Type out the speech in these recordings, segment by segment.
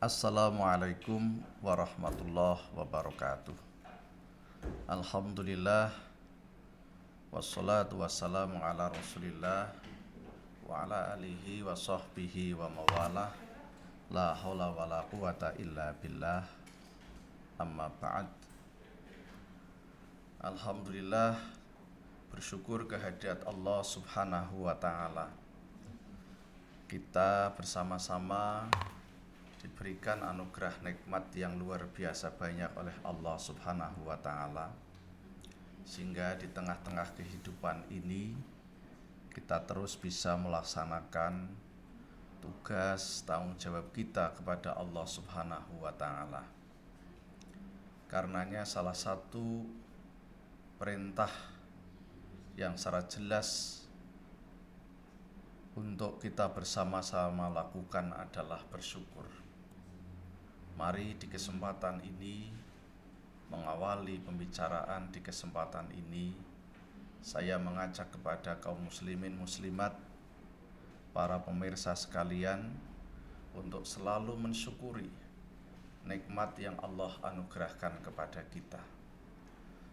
Assalamualaikum warahmatullahi wabarakatuh. Alhamdulillah, wassalatu wassalamu ala rasulillah wa ala alihi wa sahbihi wa mawalah. La haula wa la quwata illa billah. Amma ba'd. Alhamdulillah, bersyukur kehadirat Allah subhanahu wa ta'ala. Kita bersama-sama diberikan anugerah nikmat yang luar biasa banyak oleh Allah subhanahu wa ta'ala, sehingga di tengah-tengah kehidupan ini kita terus bisa melaksanakan tugas tanggung jawab kita kepada Allah subhanahu wa ta'ala. Karenanya salah satu perintah yang secara jelas untuk kita bersama-sama lakukan adalah bersyukur. Mari di kesempatan ini, mengawali pembicaraan di kesempatan ini, saya mengajak kepada kaum muslimin muslimat, para pemirsa sekalian, untuk selalu mensyukuri nikmat yang Allah anugerahkan kepada kita.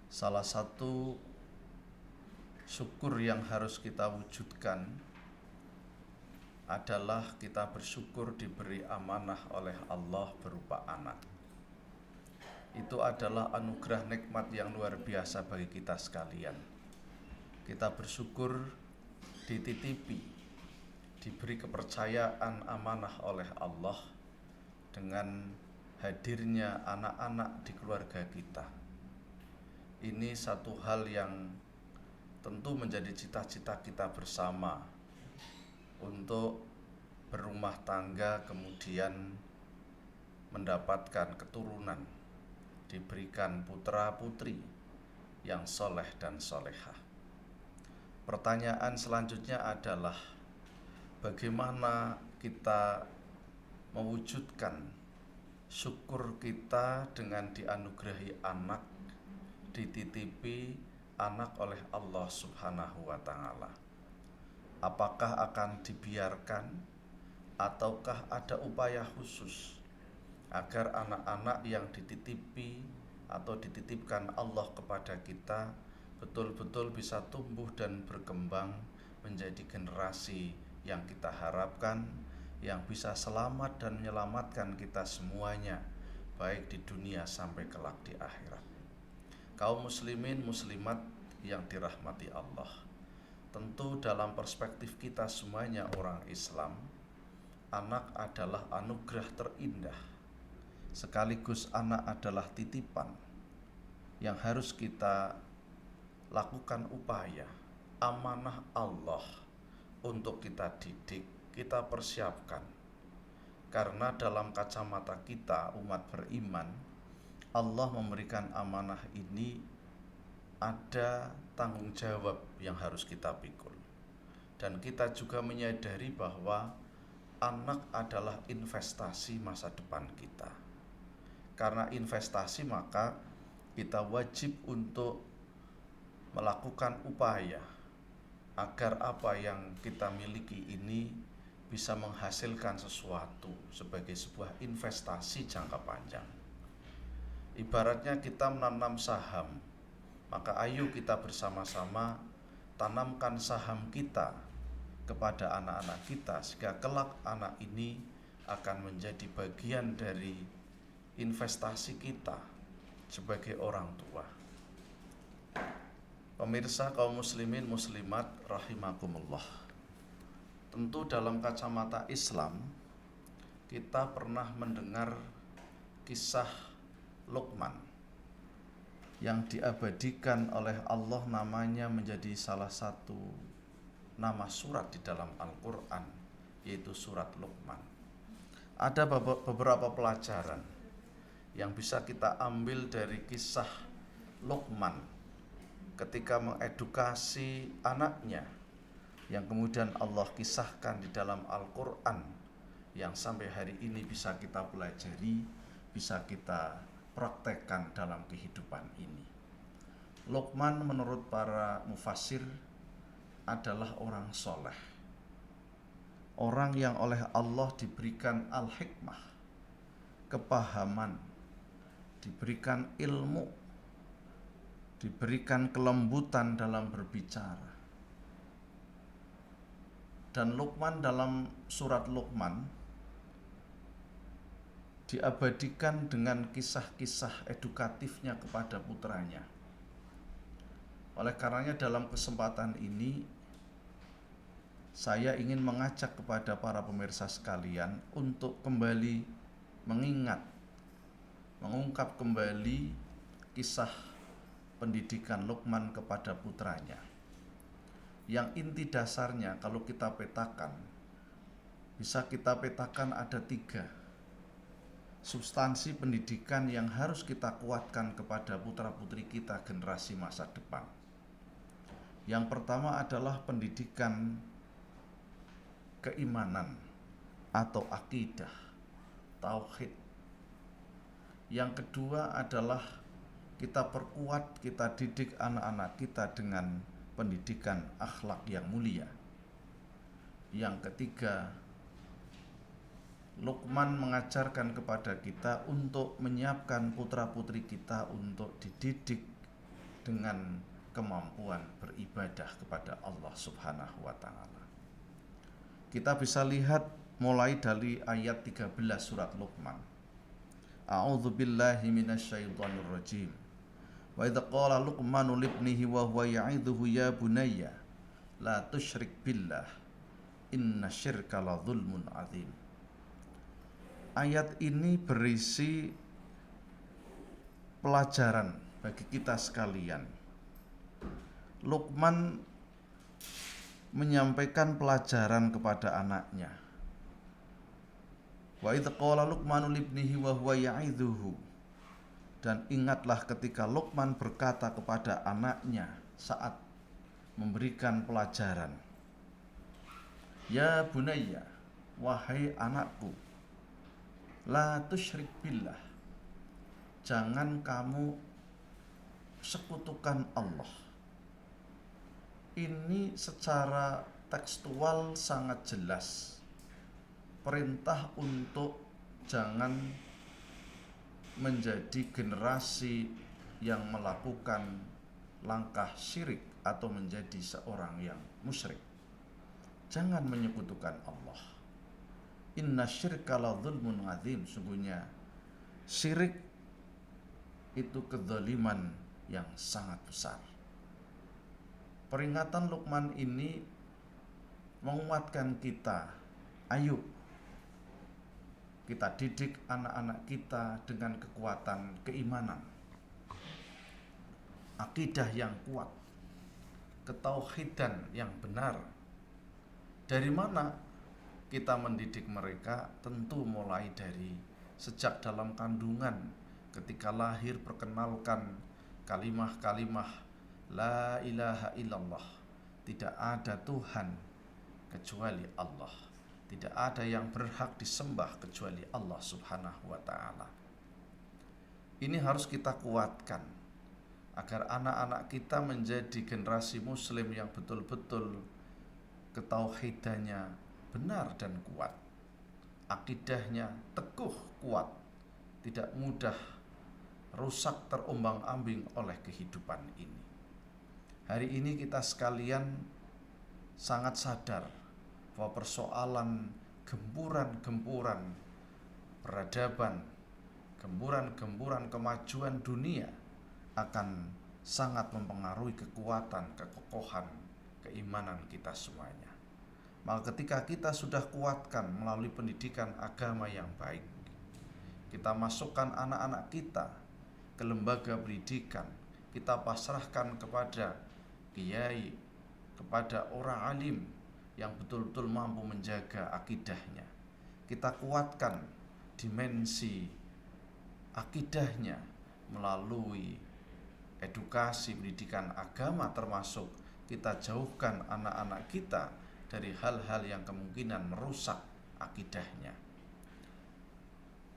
Salah satu syukur yang harus kita wujudkan adalah kita bersyukur diberi amanah oleh Allah berupa anak. Itu adalah anugerah nikmat yang luar biasa bagi kita sekalian. Kita bersyukur dititipi, diberi kepercayaan amanah oleh Allah dengan hadirnya anak-anak di keluarga kita. Ini satu hal yang tentu menjadi cita-cita kita bersama untuk berumah tangga, kemudian mendapatkan keturunan, diberikan putra putri yang soleh dan solehah. Pertanyaan selanjutnya adalah bagaimana kita mewujudkan syukur kita dengan dianugerahi anak, dititipi anak oleh Allah subhanahu wa ta'ala. Apakah akan dibiarkan ataukah ada upaya khusus agar anak-anak yang dititipi atau dititipkan Allah kepada kita betul-betul bisa tumbuh dan berkembang menjadi generasi yang kita harapkan, yang bisa selamat dan menyelamatkan kita semuanya, baik di dunia sampai kelak di akhirat. Kaum muslimin muslimat yang dirahmati Allah, tentu dalam perspektif kita semuanya orang Islam, anak adalah anugerah terindah. Sekaligus anak adalah titipan yang harus kita lakukan upaya, amanah Allah untuk kita didik, kita persiapkan. Karena dalam kacamata kita umat beriman, Allah memberikan amanah ini ada tanggung jawab yang harus kita pikul. Dan kita juga menyadari bahwa anak adalah investasi masa depan kita. Karena investasi, maka kita wajib untuk melakukan upaya agar apa yang kita miliki ini bisa menghasilkan sesuatu sebagai sebuah investasi jangka panjang. Ibaratnya kita menanam saham, maka ayo kita bersama-sama tanamkan saham kita kepada anak-anak kita, sehingga kelak anak ini akan menjadi bagian dari investasi kita sebagai orang tua. Pemirsa kaum muslimin muslimat rahimakumullah, tentu dalam kacamata Islam kita pernah mendengar kisah Luqman yang diabadikan oleh Allah, namanya menjadi salah satu nama surat di dalam Al-Quran, yaitu surat Luqman. Ada beberapa pelajaran yang bisa kita ambil dari kisah Luqman ketika mengedukasi anaknya, yang kemudian Allah kisahkan di dalam Al-Quran, yang sampai hari ini bisa kita pelajari, bisa kita praktekkan dalam kehidupan ini. Luqman menurut para mufassir adalah orang soleh, orang yang oleh Allah diberikan al-hikmah, kepahaman, diberikan ilmu, diberikan kelembutan dalam berbicara. Dan Luqman dalam surat Luqman diabadikan dengan kisah-kisah edukatifnya kepada putranya. Oleh karenanya dalam kesempatan ini saya ingin mengajak kepada para pemirsa sekalian untuk kembali mengingat, mengungkap kembali kisah pendidikan Luqman kepada putranya. Yang inti dasarnya kalau kita petakan, bisa kita petakan ada 3 substansi pendidikan yang harus kita kuatkan kepada putra-putri kita generasi masa depan. Yang pertama adalah pendidikan keimanan atau akidah, tauhid. Yang kedua adalah kita perkuat, kita didik anak-anak kita dengan pendidikan akhlak yang mulia. Yang ketiga, Luqman mengajarkan kepada kita untuk menyiapkan putra-putri kita untuk dididik dengan kemampuan beribadah kepada Allah Subhanahu wa taala. Kita bisa lihat mulai dari ayat 13 surat Luqman. A'udzubillahi minasyaitonir rajim. Wa idza qala Luqmanu libnihi wa huwa ya'idhuhu ya bunayya la tusyrik billah innasyirka la dzulmun adzim. Ayat ini berisi pelajaran bagi kita sekalian. Luqman menyampaikan pelajaran kepada anaknya. Wa idza qala Luqmanu libnihi wa huwa ya'idhuhu. Dan ingatlah ketika Luqman berkata kepada anaknya saat memberikan pelajaran, ya bunayya, wahai anakku, la tusyrik billah, jangan kamu sekutukan Allah. Ini secara tekstual sangat jelas perintah untuk jangan menjadi generasi yang melakukan langkah syirik atau menjadi seorang yang musyrik. Jangan menyekutukan Allah. Inna syirka la dzulmun adzim. Sungguhnya syirik itu kezaliman yang sangat besar. Peringatan Luqman ini menguatkan kita. Ayo kita didik anak-anak kita dengan kekuatan keimanan, akidah yang kuat, ketauhidan yang benar. Dari mana kita mendidik mereka? Tentu mulai dari sejak dalam kandungan, ketika lahir perkenalkan kalimah-kalimah la ilaha illallah, tidak ada Tuhan kecuali Allah, tidak ada yang berhak disembah kecuali Allah Subhanahu wa ta'ala. Ini harus kita kuatkan agar anak-anak kita menjadi generasi muslim yang betul-betul ketauhidannya benar dan kuat, akidahnya teguh kuat, tidak mudah rusak terombang-ambing oleh kehidupan ini. Hari ini kita sekalian sangat sadar bahwa persoalan gempuran-gempuran peradaban, gempuran-gempuran kemajuan dunia akan sangat mempengaruhi kekuatan, kekokohan, keimanan kita semuanya. Maka ketika kita sudah kuatkan melalui pendidikan agama yang baik, kita masukkan anak-anak kita ke lembaga pendidikan, kita pasrahkan kepada kiai, kepada orang alim yang betul-betul mampu menjaga akidahnya. Kita kuatkan dimensi akidahnya melalui edukasi pendidikan agama, termasuk kita jauhkan anak-anak kita dari hal-hal yang kemungkinan merusak akidahnya.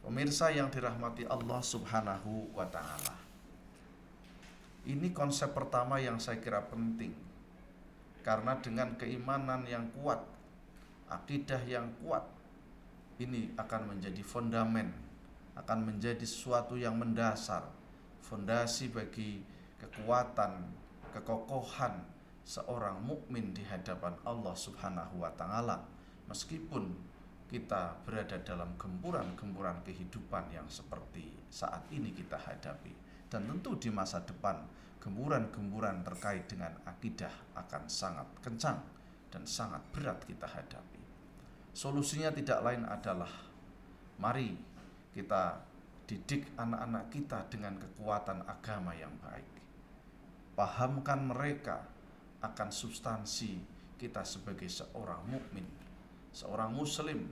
Pemirsa yang dirahmati Allah Subhanahu wa ta'ala, ini konsep pertama yang saya kira penting. Karena dengan keimanan yang kuat, akidah yang kuat, ini akan menjadi fondamen akan menjadi sesuatu yang mendasar, fondasi bagi kekuatan, kekokohan seorang mukmin di hadapan Allah Subhanahu wa taala, meskipun kita berada dalam gempuran-gempuran kehidupan yang seperti saat ini kita hadapi. Dan tentu di masa depan gempuran-gempuran terkait dengan akidah akan sangat kencang dan sangat berat kita hadapi. Solusinya tidak lain adalah mari kita didik anak-anak kita dengan kekuatan agama yang baik. Pahamkan mereka akan substansi kita sebagai seorang mukmin, seorang muslim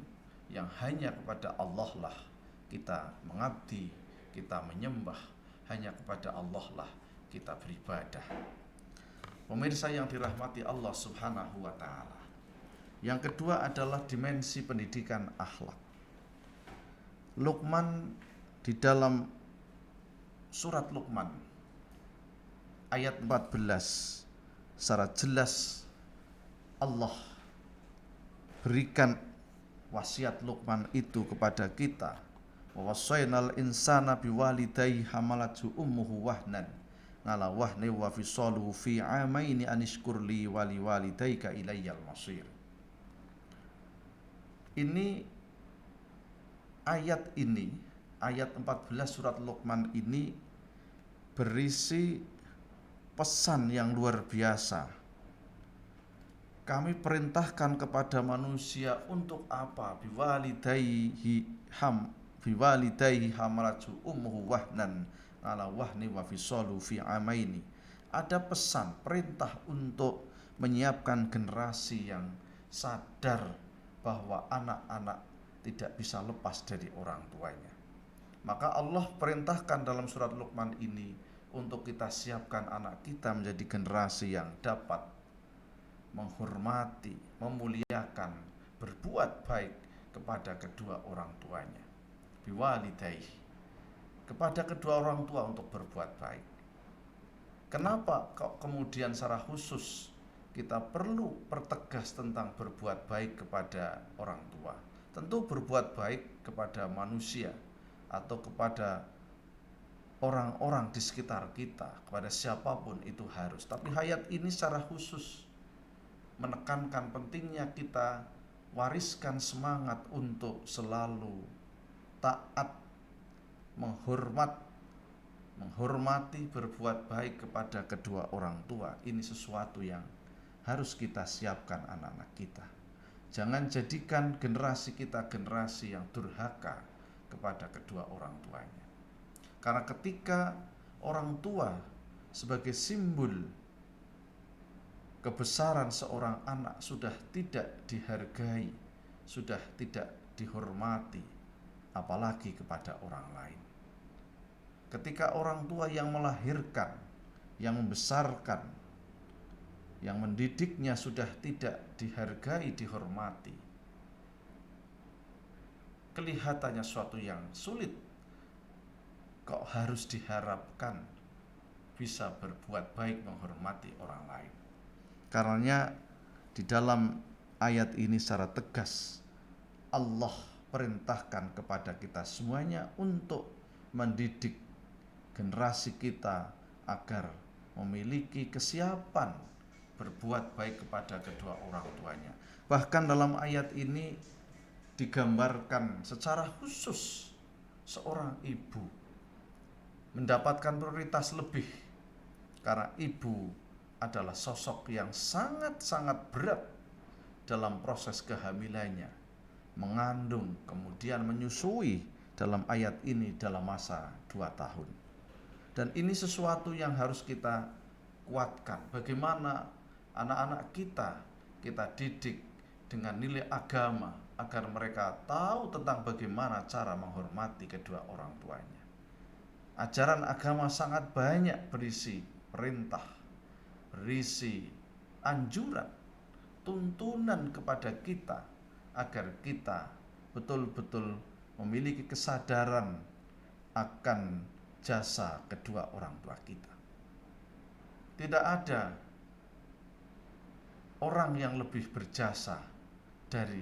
yang hanya kepada Allah lah kita mengabdi, kita menyembah, hanya kepada Allah lah kita beribadah. Pemirsa yang dirahmati Allah Subhanahu wa taala. Yang kedua adalah dimensi pendidikan akhlak. Luqman di dalam surat Luqman ayat 14 secara jelas Allah berikan wasiat Luqman itu kepada kita. Wa wassaynal insana biwalidayhi hamalatu ummuhu wahnan ala wahni wa fisaluhu fi amaini anishkurli wa liwalidayka ilayyal masir. Ini ayat 14 surat Luqman ini berisi pesan yang luar biasa. Kami perintahkan kepada manusia untuk apa? Biwalidayhi hamalatu ummuhu wahnan ala wahni wa fisalu fi amaini. Ada pesan, perintah untuk menyiapkan generasi yang sadar bahwa anak-anak tidak bisa lepas dari orang tuanya. Maka Allah perintahkan dalam surat Luqman ini untuk kita siapkan anak kita menjadi generasi yang dapat menghormati, memuliakan, berbuat baik kepada kedua orang tuanya. Biwalidayhi, kepada kedua orang tua untuk berbuat baik. Kenapa kok kemudian secara khusus kita perlu pertegas tentang berbuat baik kepada orang tua? Tentu berbuat baik kepada manusia atau kepada orang-orang di sekitar kita, kepada siapapun itu harus. Tapi ayat ini secara khusus menekankan pentingnya kita wariskan semangat untuk selalu taat, menghormati, berbuat baik kepada kedua orang tua. Ini sesuatu yang harus kita siapkan anak-anak kita. Jangan jadikan generasi kita generasi yang durhaka kepada kedua orang tuanya. Karena ketika orang tua sebagai simbol kebesaran seorang anak sudah tidak dihargai, sudah tidak dihormati, apalagi kepada orang lain. Ketika orang tua yang melahirkan, yang membesarkan, yang mendidiknya sudah tidak dihargai, dihormati, kelihatannya suatu yang sulit. Kok harus diharapkan bisa berbuat baik, menghormati orang lain? Karenanya di dalam ayat ini secara tegas Allah perintahkan kepada kita semuanya untuk mendidik generasi kita agar memiliki kesiapan berbuat baik kepada kedua orang tuanya. Bahkan dalam ayat ini digambarkan secara khusus seorang ibu mendapatkan prioritas lebih, karena ibu adalah sosok yang sangat-sangat berat dalam proses kehamilannya, mengandung kemudian menyusui dalam ayat ini dalam masa 2 tahun. Dan ini sesuatu yang harus kita kuatkan. Bagaimana anak-anak kita didik dengan nilai agama agar mereka tahu tentang bagaimana cara menghormati kedua orang tuanya. Ajaran agama sangat banyak berisi perintah, berisi anjuran, tuntunan kepada kita agar kita betul-betul memiliki kesadaran akan jasa kedua orang tua kita. Tidak ada orang yang lebih berjasa dari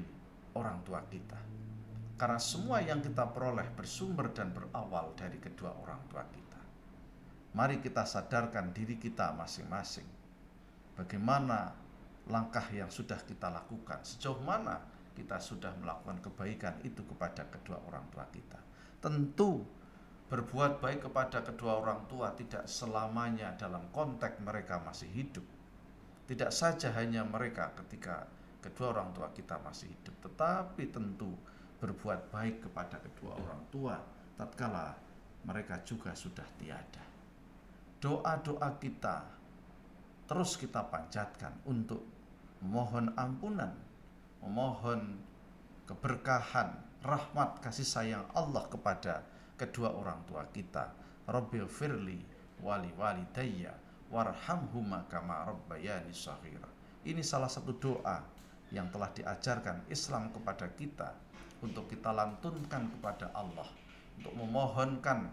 orang tua kita. Karena semua yang kita peroleh bersumber dan berawal dari kedua orang tua kita. Mari kita sadarkan diri kita masing-masing. Bagaimana langkah yang sudah kita lakukan, sejauh mana kita sudah melakukan kebaikan itu kepada kedua orang tua kita. Tentu berbuat baik kepada kedua orang tua tidak selamanya dalam konteks mereka masih hidup. Tidak saja hanya mereka ketika kedua orang tua kita masih hidup, tetapi tentu berbuat baik kepada kedua orang tua tatkala mereka juga sudah tiada. Doa-doa kita terus kita panjatkan untuk memohon ampunan, memohon keberkahan, rahmat, kasih sayang Allah kepada kedua orang tua kita. Rabbil firli wali walidayya warhamhuma kama rabbayani shaghira. Ini salah satu doa yang telah diajarkan Islam kepada kita untuk kita lantunkan kepada Allah, untuk memohonkan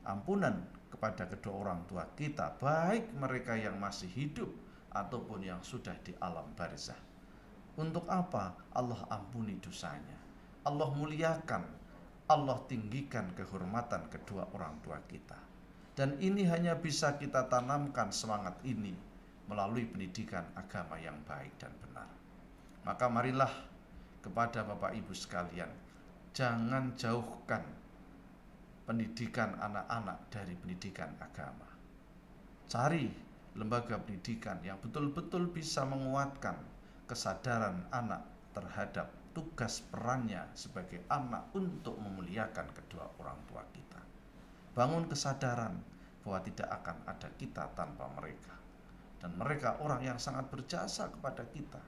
ampunan kepada kedua orang tua kita, baik mereka yang masih hidup ataupun yang sudah di alam barzah. Untuk apa? Allah ampuni dosanya, Allah muliakan, Allah tinggikan kehormatan kedua orang tua kita. Dan ini hanya bisa kita tanamkan semangat ini melalui pendidikan agama yang baik dan benar. Maka marilah kepada Bapak Ibu sekalian, jangan jauhkan pendidikan anak-anak dari pendidikan agama. Cari lembaga pendidikan yang betul-betul bisa menguatkan kesadaran anak terhadap tugas perannya sebagai anak untuk memuliakan kedua orang tua kita. Bangun kesadaran bahwa tidak akan ada kita tanpa mereka. Dan mereka orang yang sangat berjasa kepada kita,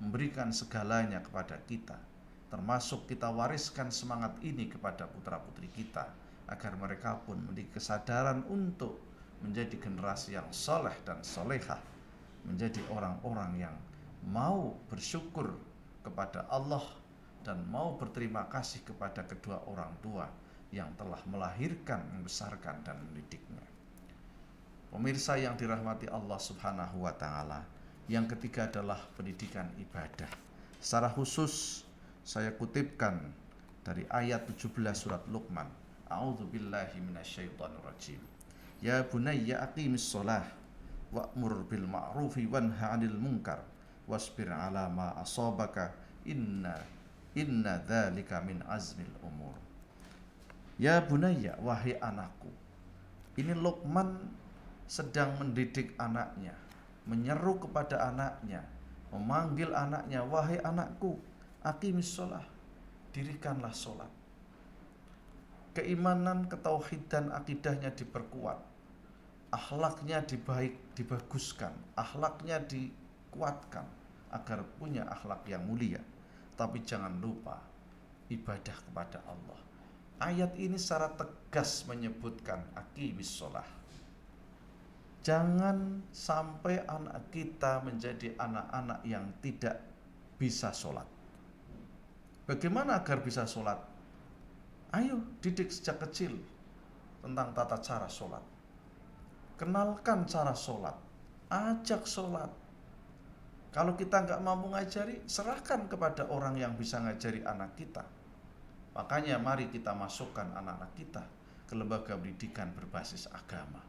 memberikan segalanya kepada kita, termasuk kita wariskan semangat ini kepada putra-putri kita, agar mereka pun memiliki kesadaran untuk menjadi generasi yang soleh dan solehah, menjadi orang-orang yang mau bersyukur kepada Allah dan mau berterima kasih kepada kedua orang tua yang telah melahirkan, membesarkan, dan mendidiknya. Pemirsa yang dirahmati Allah Subhanahu wa Ta'ala, yang ketiga adalah pendidikan ibadah. Secara khusus saya kutipkan dari ayat 17 surat Luqman. A'udzubillahi minasyaitonirrajim. Ya bunayya aqimis shalah wa'mur bil ma'rufi wanha 'anil munkar wasbir 'ala ma asabaka inna dzalika min azmil umur. Ya bunayya, wahai anakku. Ini Luqman sedang mendidik anaknya, menyeru kepada anaknya, memanggil anaknya, wahai anakku, aqimis shalah, dirikanlah sholat. Keimanan, ketauhidan, akidahnya diperkuat, akhlaknya dibaguskan, akhlaknya dikuatkan agar punya akhlak yang mulia. Tapi jangan lupa ibadah kepada Allah. Ayat ini secara tegas menyebutkan aqimis shalah. Jangan sampai anak kita menjadi anak-anak yang tidak bisa sholat. Bagaimana agar bisa sholat? Ayo didik sejak kecil tentang tata cara sholat. Kenalkan cara sholat, ajak sholat. Kalau kita nggak mampu ngajari, serahkan kepada orang yang bisa ngajari anak kita. Makanya mari kita masukkan anak-anak kita ke lembaga pendidikan berbasis agama,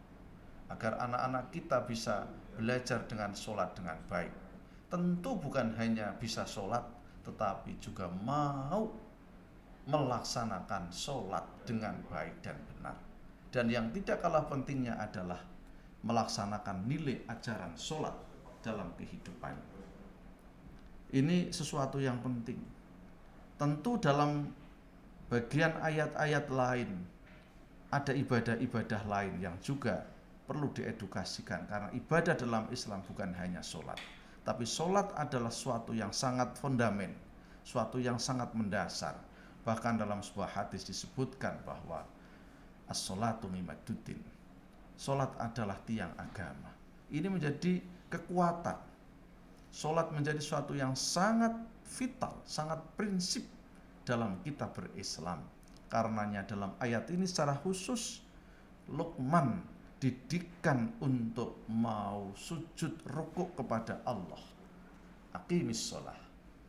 agar anak-anak kita bisa belajar dengan sholat dengan baik. Tentu bukan hanya bisa sholat, tetapi juga mau melaksanakan sholat dengan baik dan benar. Dan yang tidak kalah pentingnya adalah melaksanakan nilai ajaran sholat dalam kehidupan. Ini sesuatu yang penting. Tentu dalam bagian ayat-ayat lain ada ibadah-ibadah lain yang juga perlu diedukasikan, karena ibadah dalam Islam bukan hanya sholat, tapi sholat adalah suatu yang sangat fondamen, suatu yang sangat mendasar. Bahkan dalam sebuah hadis disebutkan bahwa as-sholatu imaduddin, sholat adalah tiang agama. Ini menjadi kekuatan. Sholat menjadi suatu yang sangat vital, sangat prinsip dalam kita berislam. Karenanya dalam ayat ini secara khusus Luqman didikan untuk mau sujud rukuk kepada Allah. Aqimis sholah.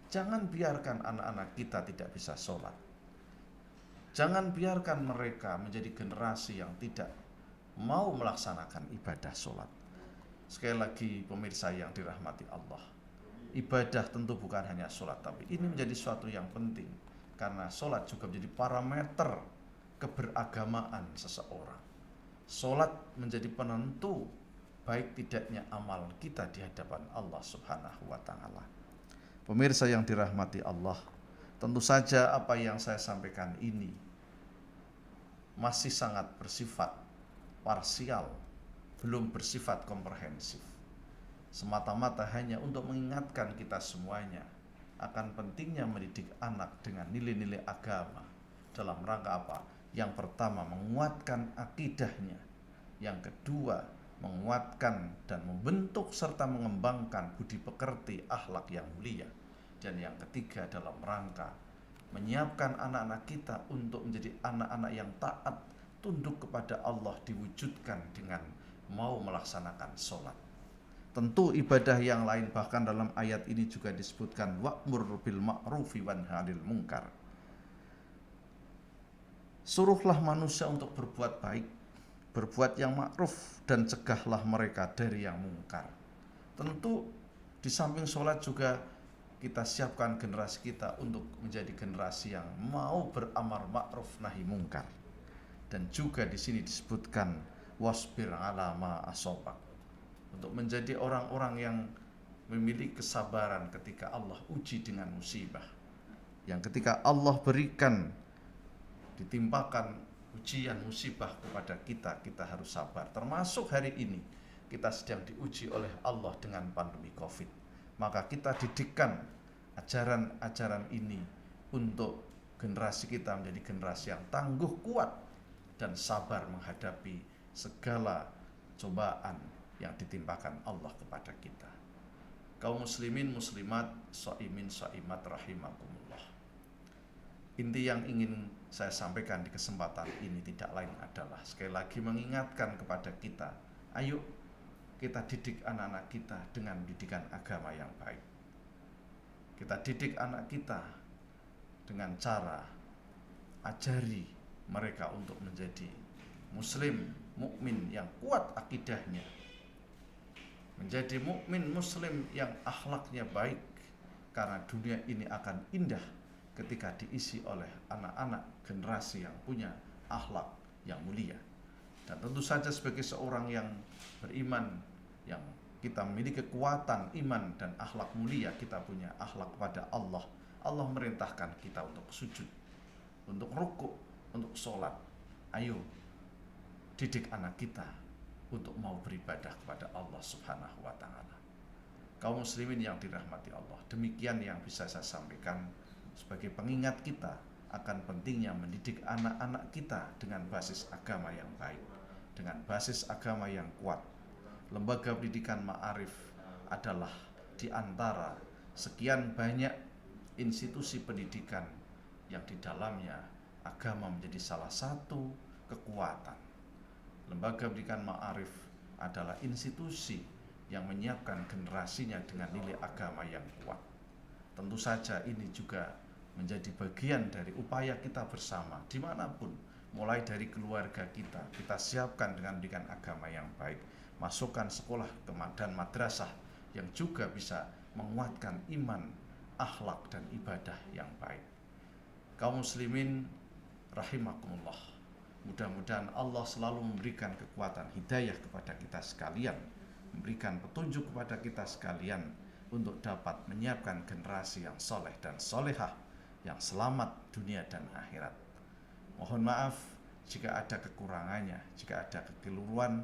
Jangan biarkan anak-anak kita tidak bisa sholat. Jangan biarkan mereka menjadi generasi yang tidak mau melaksanakan ibadah sholat. Sekali lagi pemirsa yang dirahmati Allah, ibadah tentu bukan hanya sholat, tapi ini menjadi suatu yang penting, karena sholat juga menjadi parameter keberagamaan seseorang. Sholat menjadi penentu baik tidaknya amal kita di hadapan Allah Subhanahu wa Ta'ala. Pemirsa yang dirahmati Allah, tentu saja apa yang saya sampaikan ini masih sangat bersifat parsial, belum bersifat komprehensif. Semata-mata hanya untuk mengingatkan kita semuanya akan pentingnya mendidik anak dengan nilai-nilai agama. Dalam rangka apa? Yang pertama, menguatkan akidahnya. Yang kedua, menguatkan dan membentuk serta mengembangkan budi pekerti akhlak yang mulia. Dan yang ketiga, dalam rangka menyiapkan anak-anak kita untuk menjadi anak-anak yang taat, tunduk kepada Allah, diwujudkan dengan mau melaksanakan sholat. Tentu ibadah yang lain, bahkan dalam ayat ini juga disebutkan wa'mur bil ma'rufi wanha 'anil munkar. Suruhlah manusia untuk berbuat baik, berbuat yang ma'ruf, dan cegahlah mereka dari yang mungkar. Tentu di samping sholat juga kita siapkan generasi kita untuk menjadi generasi yang mau beramar ma'ruf nahi mungkar. Dan juga di sini disebutkan wasbir ala ma asobak, untuk menjadi orang-orang yang memiliki kesabaran ketika Allah uji dengan musibah. Yang ketika Allah berikan, ditimpakan ujian musibah kepada kita, kita harus sabar. Termasuk hari ini kita sedang diuji oleh Allah dengan pandemi COVID. Maka kita didikkan ajaran-ajaran ini untuk generasi kita menjadi generasi yang tangguh, kuat, dan sabar menghadapi segala cobaan yang ditimpakan Allah kepada kita. Kaum muslimin muslimat, shaimin shaimat rahimakumullah. Inti yang ingin saya sampaikan di kesempatan ini tidak lain adalah sekali lagi mengingatkan kepada kita, ayo kita didik anak-anak kita dengan pendidikan agama yang baik. Kita didik anak kita dengan cara ajari mereka untuk menjadi muslim, mukmin yang kuat akidahnya, menjadi mukmin muslim yang akhlaknya baik, karena dunia ini akan indah ketika diisi oleh anak-anak generasi yang punya akhlak yang mulia. Dan tentu saja sebagai seorang yang beriman, yang kita memiliki kekuatan iman dan akhlak mulia, kita punya akhlak kepada Allah. Allah merintahkan kita untuk sujud, untuk rukuk, untuk sholat. Ayo didik anak kita untuk mau beribadah kepada Allah Subhanahu wa Ta'ala. Kaum muslimin yang dirahmati Allah, demikian yang bisa saya sampaikan sebagai pengingat kita akan pentingnya mendidik anak-anak kita dengan basis agama yang baik, dengan basis agama yang kuat. Lembaga pendidikan Ma'arif adalah di antara sekian banyak institusi pendidikan yang di dalamnya agama menjadi salah satu kekuatan. Lembaga pendidikan Ma'arif adalah institusi yang menyiapkan generasinya dengan nilai agama yang kuat. Tentu saja ini juga menjadi bagian dari upaya kita bersama dimanapun, mulai dari keluarga kita siapkan dengan pendidikan agama yang baik, masukkan sekolah dan madrasah yang juga bisa menguatkan iman, akhlak, dan ibadah yang baik. Kaum muslimin rahimakumullah, mudah-mudahan Allah selalu memberikan kekuatan hidayah kepada kita sekalian, memberikan petunjuk kepada kita sekalian untuk dapat menyiapkan generasi yang soleh dan solehah, yang selamat dunia dan akhirat. Mohon maaf jika ada kekurangannya, jika ada kekeliruan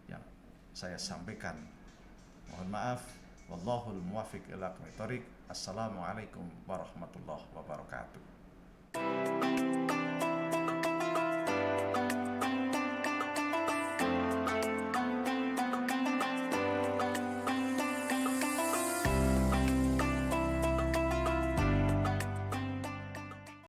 yang saya sampaikan. Mohon maaf. Wallahul muwaffiq ila aqwamit thoriq. Assalamualaikum warahmatullahi wabarakatuh.